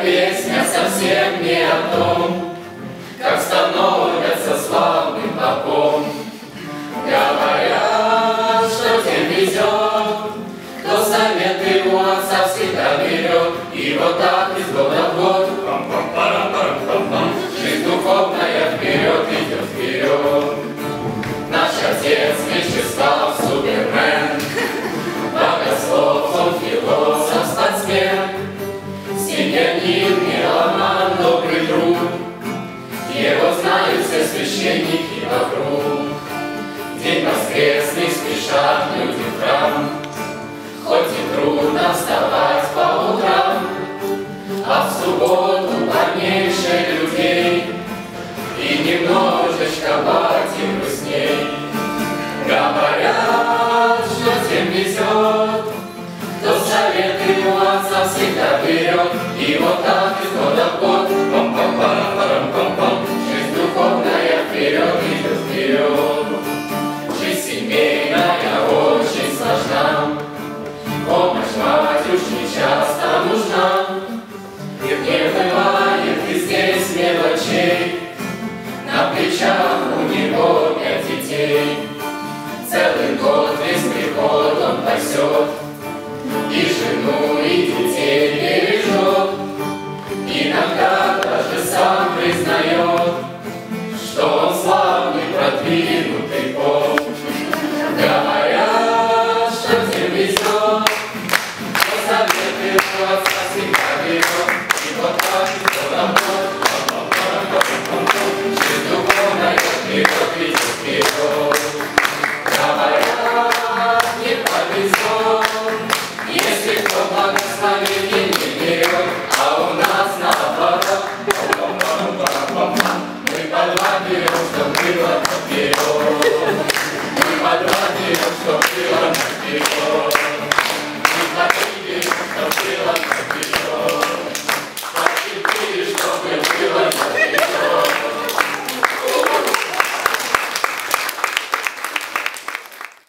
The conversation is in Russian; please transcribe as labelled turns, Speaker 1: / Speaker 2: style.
Speaker 1: песня совсем не о том, как становятся славным попом. Говорят, что тем везет, кто советы у отца всегда берет. И вот так из года в год жизнь духовная вперед идет вперед. Наш отец Вячеслав Супермен, богослов, он философ, спортсмен, семьянин, меломан, добрый друг. Его знают все священники вокруг. День воскресный спешат люди в храм, хоть и трудно вставать по утрам, а в субботу полнейшей людей и немножечко бати грустней. Говорят, что тем везет, кто советы у отца всегда берет. И вот так из года в год